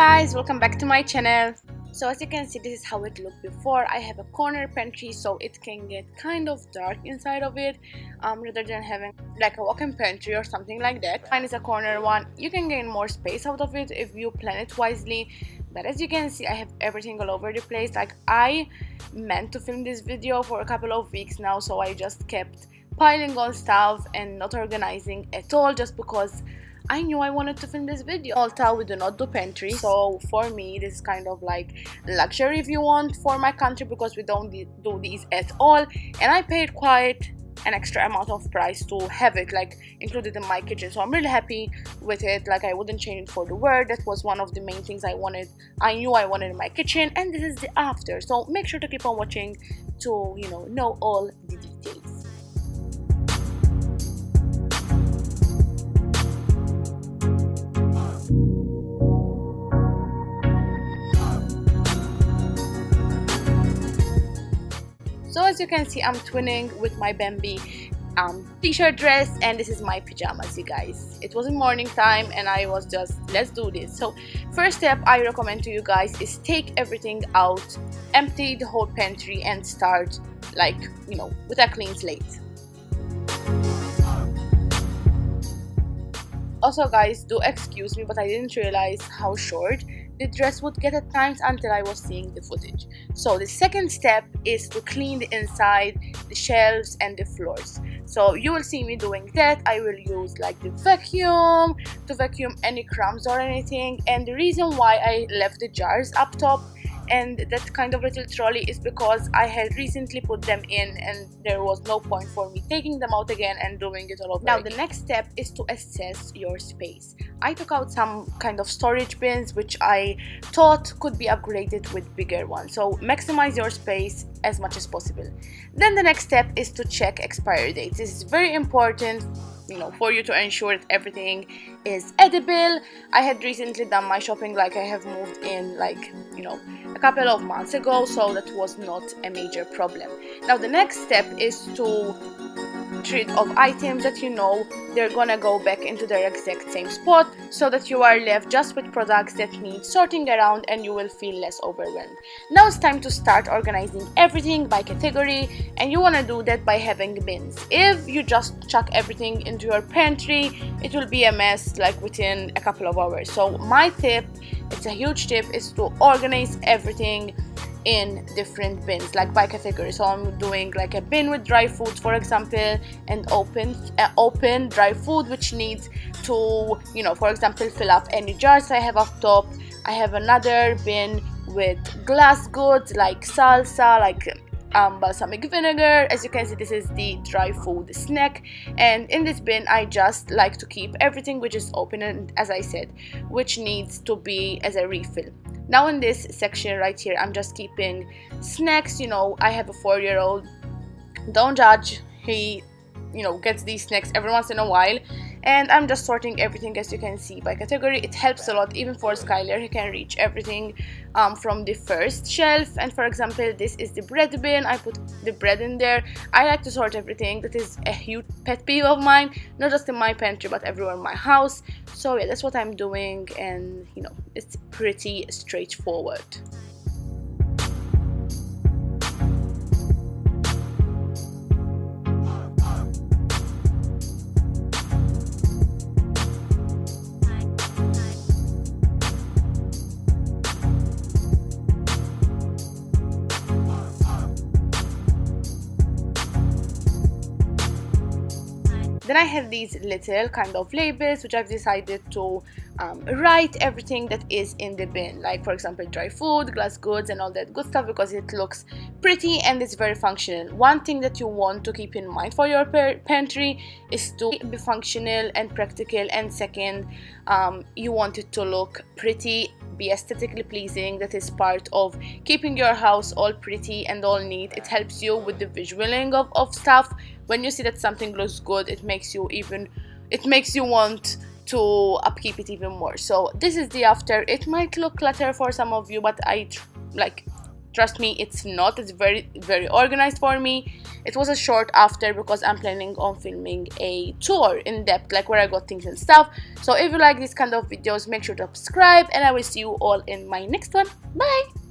guys, welcome back to my channel. So as you can see, this is how it looked before. I have a corner pantry, so it can get kind of dark inside of it, rather than having like a walk-in pantry or something like that. Mine is a corner one. You can gain more space out of it if you plan it wisely, but as you can see, I have everything all over the place. Like, I meant to film this video for a couple of weeks now, so I just kept piling on stuff and not organizing at all, just because I knew I wanted to film this video. Malta, we do not do pantry, so for me this is kind of like luxury if you want for my country, because we don't do these at all, and I paid quite an extra amount of price to have it like included in my kitchen, so I'm really happy with it. Like, I wouldn't change it for the world. That was one of the main things I knew I wanted in my kitchen, and this is the after, so make sure to keep on watching to know all the details. So as you can see, I'm twinning with my Bambi t-shirt dress, and this is my pajamas, you guys. It was in morning time and I was just, let's do this. So first step I recommend to you guys is take everything out, empty the whole pantry, and start with a clean slate. Also guys, do excuse me, but I didn't realize how short the dress would get at times until I was seeing the footage. So the second step is to clean the inside, the shelves and the floors. So you will see me doing that. I will use like the vacuum to vacuum any crumbs or anything, and the reason why I left the jars up top and that kind of little trolley is because I had recently put them in and there was no point for me taking them out again and doing it all over again. Now the next step is to assess your space. I took out some kind of storage bins which I thought could be upgraded with bigger ones, so maximize your space as much as possible. Then the next step is to check expiry dates. This is very important for you to ensure that everything is edible. I had recently done my shopping, like I have moved in a couple of months ago, so that was not a major problem. Now the next step is to rid of items that they're gonna go back into their exact same spot, so that you are left just with products that need sorting around and you will feel less overwhelmed. Now it's time to start organizing everything by category, and you want to do that by having bins. If you just chuck everything into your pantry, it will be a mess like within a couple of hours. So my tip, it's a huge tip, is to organize everything in different bins, like by category. So I'm doing like a bin with dry food, for example, and open dry food which needs to for example fill up any jars I have up top. I have another bin with glass goods like salsa, like balsamic vinegar. As you can see, this is the dry food snack, and in this bin I just like to keep everything which is open and, as I said, which needs to be as a refill. Now in this section right here, I'm just keeping snacks. I have a 4-year-old, don't judge, he gets these snacks every once in a while, and I'm just sorting everything, as you can see, by category. It helps a lot, even for Skylar. He can reach everything from the first shelf. And for example, this is the bread bin. I put the bread in there. I like to sort everything. That is a huge pet peeve of mine, not just in my pantry but everywhere in my house. So yeah, that's what I'm doing, and it's pretty straightforward. Then I have these little kind of labels which I've decided to write everything that is in the bin, like for example dry food, glass goods and all that good stuff, because it looks pretty and it's very functional. One thing that you want to keep in mind for your pantry is to be functional and practical, and second, you want it to look pretty, be aesthetically pleasing. That is part of keeping your house all pretty and all neat. It helps you with the visualing of stuff. When you see that something looks good, it makes you want to upkeep it even more. So this is the after. It might look clutter for some of you, but I trust me, it's not. It's very, very organized for me. It was a short after because I'm planning on filming a tour in depth, like where I got things and stuff. So if you like these kind of videos, make sure to subscribe, and I will see you all in my next one. Bye.